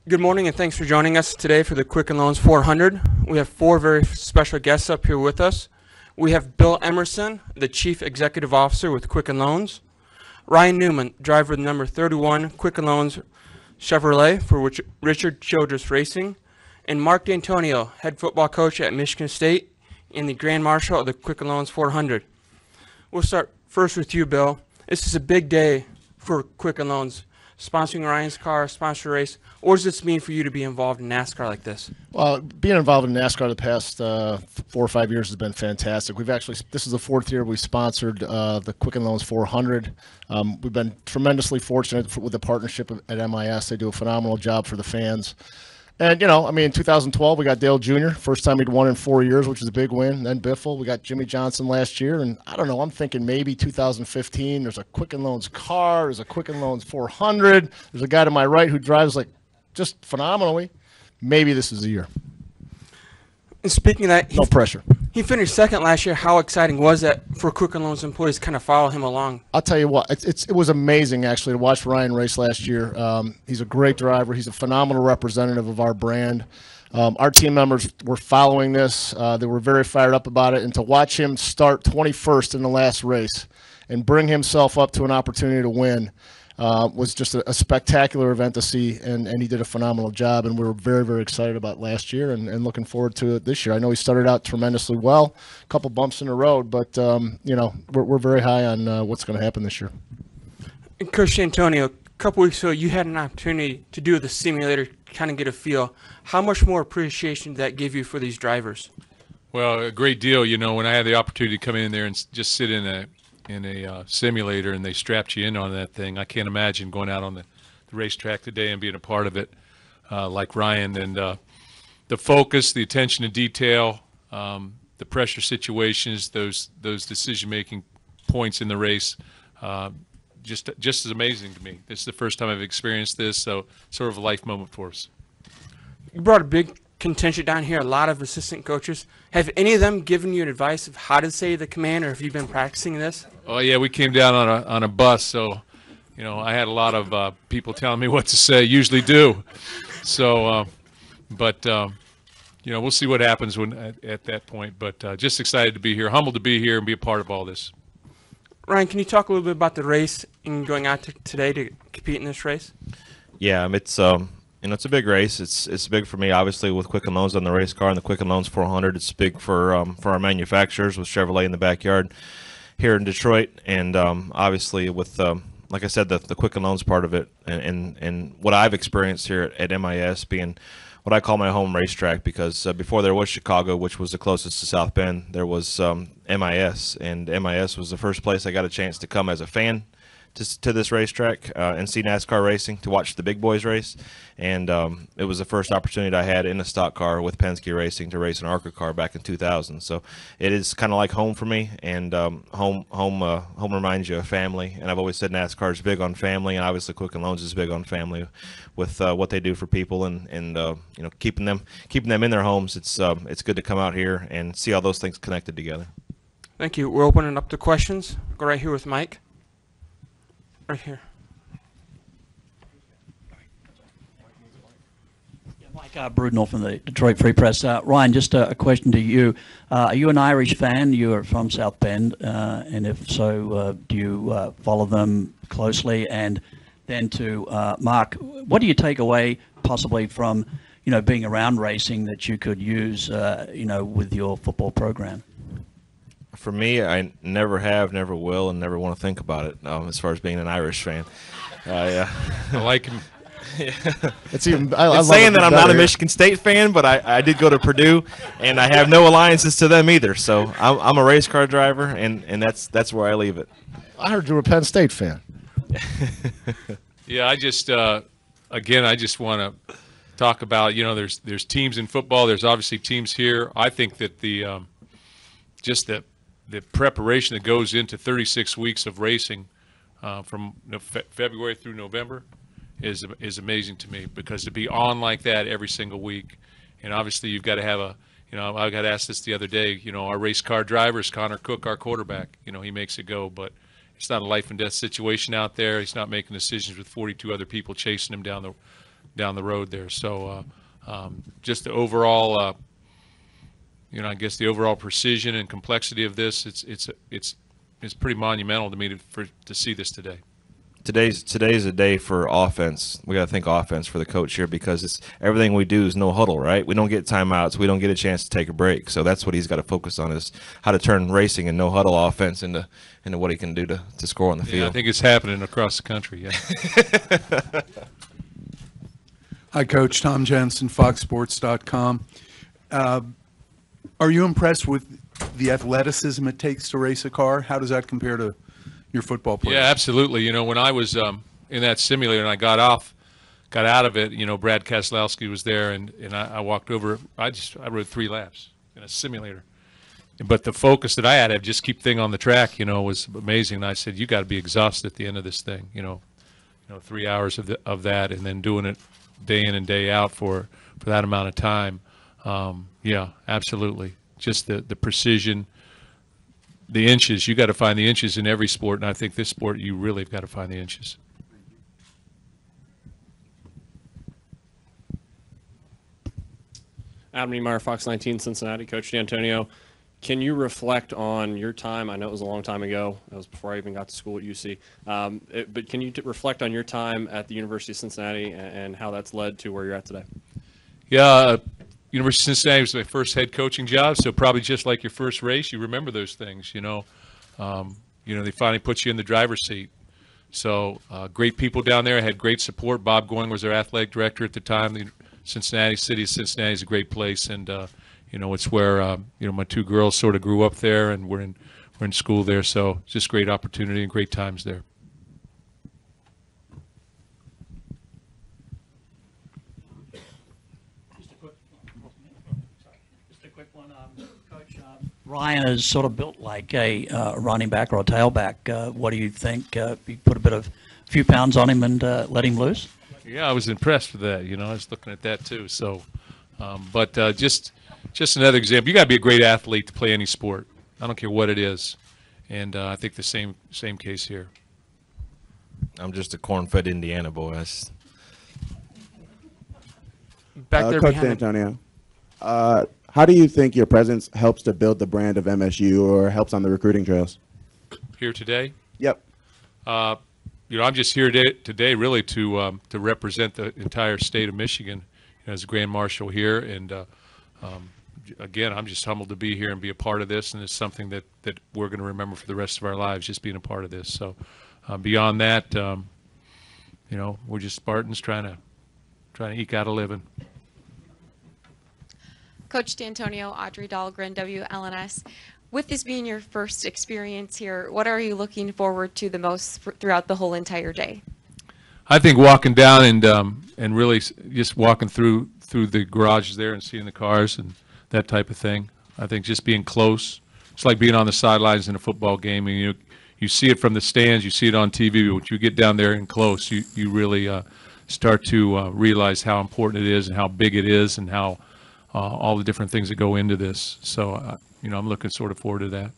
Good morning, and thanks for joining us today for the Quicken Loans 400. We have four very special guests up here with us. We have Bill Emerson, the Chief Executive Officer with Quicken Loans, Ryan Newman, driver of number 31 Quicken Loans Chevrolet for Richard Childress Racing, and Mark D'Antonio, head football coach at Michigan State and the Grand Marshal of the Quicken Loans 400. We'll start first with you, Bill. This is a big day for Quicken Loans, sponsoring Ryan's car, sponsor race. What does this mean for you to be involved in NASCAR like this? Well, being involved in NASCAR the past 4 or 5 years has been fantastic. This is the fourth year we sponsored the Quicken Loans 400. We've been tremendously fortunate with the partnership at MIS. They do a phenomenal job for the fans. And, in 2012, we got Dale Jr., first time he'd won in 4 years, which is a big win. Then Biffle. We got Jimmy Johnson last year. And I don't know, I'm thinking maybe 2015, there's a Quicken Loans car, there's a Quicken Loans 400. There's a guy to my right who drives just phenomenally. Maybe this is the year. And speaking of that, no pressure. He finished second last year. How exciting was that for Quicken Loans employees to kind of follow him along? I'll tell you what, it was amazing actually to watch Ryan race last year. He's a great driver. He's a phenomenal representative of our brand. Our team members were following this. They were very fired up about it. And to watch him start 21st in the last race and bring himself up to an opportunity to win was just a spectacular event to see, and he did a phenomenal job, and we were very, very excited about last year and looking forward to it this year. I know he started out tremendously well, a couple bumps in the road, but we're very high on what's going to happen this year. And Coach Antonio, a couple weeks ago, you had an opportunity to do the simulator, kind of get a feel. How much more appreciation did that give you for these drivers? Well, a great deal. When I had the opportunity to come in there and just sit in a simulator and they strapped you in on that thing. I can't imagine going out on the racetrack today and being a part of it like Ryan. And the focus, the attention to detail, the pressure situations, those decision-making points in the race, just as amazing to me. This is the first time I've experienced this, so sort of a life moment for us. You brought a big contingent down here, a lot of assistant coaches. Have any of them given you advice of how to say the command, or have you been practicing this? Oh yeah, we came down on a bus, so I had a lot of people telling me what to say. Usually do. So, we'll see what happens at that point. But just excited to be here, humbled to be here and be a part of all this. Ryan, can you talk a little bit about the race and going out today to compete in this race? Yeah, it's it's a big race. It's big for me, obviously, with Quicken Loans on the race car and the Quicken Loans 400. It's big for our manufacturers with Chevrolet in the backyard here in Detroit, and obviously with like I said, the Quicken Loans part of it, and what I've experienced here at MIS being what I call my home racetrack, because before there was Chicago, which was the closest to South Bend, there was MIS, and MIS was the first place I got a chance to come as a fan to this racetrack and see NASCAR racing, to watch the big boys race. And it was the first opportunity I had in a stock car with Penske Racing to race an ARCA car back in 2000. So it is kind of like home for me, and home reminds you of family. And I've always said NASCAR is big on family, and obviously Quicken Loans is big on family with what they do for people, and keeping them in their homes. It's good to come out here and see all those things connected together. Thank you. We're opening up to questions. Go right here with Mike. Right here. Mike Brudnell from the Detroit Free Press. Ryan, just a question to you. Are you an Irish fan? You are from South Bend, and if so, do you follow them closely? And then to Mark, what do you take away possibly from being around racing that you could use with your football program? For me, I never have, never will, and never want to think about it as far as being an Irish fan. Yeah. I like him. Yeah. It's saying that I'm not a Michigan State fan, but I did go to Purdue, and I have no alliances to them either. So I'm a race car driver, and that's where I leave it. I heard you were a Penn State fan. Yeah, I just want to talk about, there's teams in football. There's obviously teams here. I think that the preparation that goes into 36 weeks of racing from February through November is amazing to me, because to be on like that every single week, and obviously you've got to have I got asked this the other day, our race car driver is Connor Cook, our quarterback. He makes it go, but it's not a life and death situation out there. He's not making decisions with 42 other people chasing him down down the road there. So just the overall, I guess the overall precision and complexity of this, it's pretty monumental to me to see this today. Today's a day for offense. We got to think offense for the coach here, because it's everything we do is no huddle, right? We don't get timeouts. We don't get a chance to take a break. So that's what he's got to focus on, is how to turn racing and no huddle offense into what he can do to score on the field. I think it's happening across the country. Yeah. Hi, Coach. Tom Jensen, FoxSports.com. Are you impressed with the athleticism it takes to race a car? How does that compare to your football players? Yeah, absolutely. When I was in that simulator and I got out of it, Brad Keselowski was there, and I walked over. I rode 3 laps in a simulator. But the focus that I had to just keep thing on the track, was amazing. And I said, you got to be exhausted at the end of this thing, 3 hours of that, and then doing it day in and day out for that amount of time. Yeah, absolutely. Just the precision, the inches. You got to find the inches in every sport, and I think this sport you really have got to find the inches. Adam Niemeyer, Fox 19 Cincinnati. Coach D'Antonio, can you reflect on your time? I know it was a long time ago. That was before I even got to school at UC. But can you reflect on your time at the University of Cincinnati and how that's led to where you're at today? Yeah, University of Cincinnati was my first head coaching job, so probably just like your first race, you remember those things. They finally put you in the driver's seat. So great people down there. I had great support. Bob Going was our athletic director at the time. The city of Cincinnati is a great place, and it's where my 2 girls sort of grew up there, and we're in school there. So just great opportunity and great times there. Ryan is sort of built like a running back or a tailback. What do you think? You put a few pounds on him and let him loose? Yeah, I was impressed with that. I was looking at that too. So, but just another example. You got to be a great athlete to play any sport. I don't care what it is, and I think the same case here. I'm just a corn-fed Indiana boy. Back there Coach behind D'Antonio, how do you think your presence helps to build the brand of MSU or helps on the recruiting trails? Here today? Yep. I'm just here today really to represent the entire state of Michigan as a Grand Marshal here. And again, I'm just humbled to be here and be a part of this. And it's something that we're going to remember for the rest of our lives, just being a part of this. So beyond that, we're just Spartans trying to eke out a living. Coach D'Antonio, Audrey Dahlgren, WLNS. With this being your first experience here, what are you looking forward to the most throughout the whole entire day? I think walking down and really just walking through the garages there and seeing the cars and that type of thing. I think just being close. It's like being on the sidelines in a football game. And you see it from the stands, you see it on TV, but when you get down there and close, you really start to realize how important it is and how big it is and how all the different things that go into this. So, I'm looking sort of forward to that.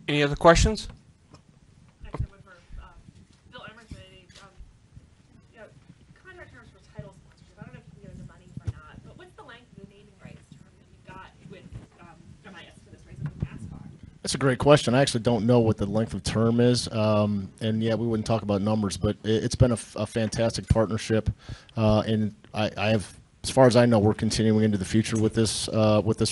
Any other questions? Next one for Bill Emerson. Contract terms for title sponsorship. I don't know if you can go into money or not, but what's the length of the naming rights term that you've got with MIS for this race with NASCAR? That's a great question. I actually don't know what the length of term is. And yeah, we wouldn't talk about numbers, but it's been a fantastic partnership. And I have, as far as I know, we're continuing into the future with this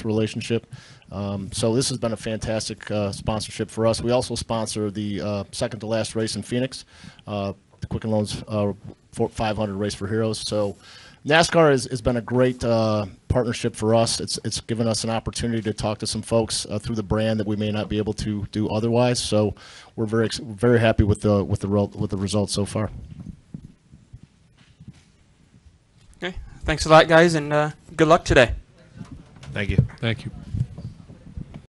relationship. So this has been a fantastic sponsorship for us. We also sponsor the second to last race in Phoenix, the Quicken Loans 500 Race for Heroes. So NASCAR has been a great partnership for us. It's given us an opportunity to talk to some folks through the brand that we may not be able to do otherwise. So we're very happy with the results so far. Okay. Thanks a lot, guys, and good luck today. Thank you. Thank you.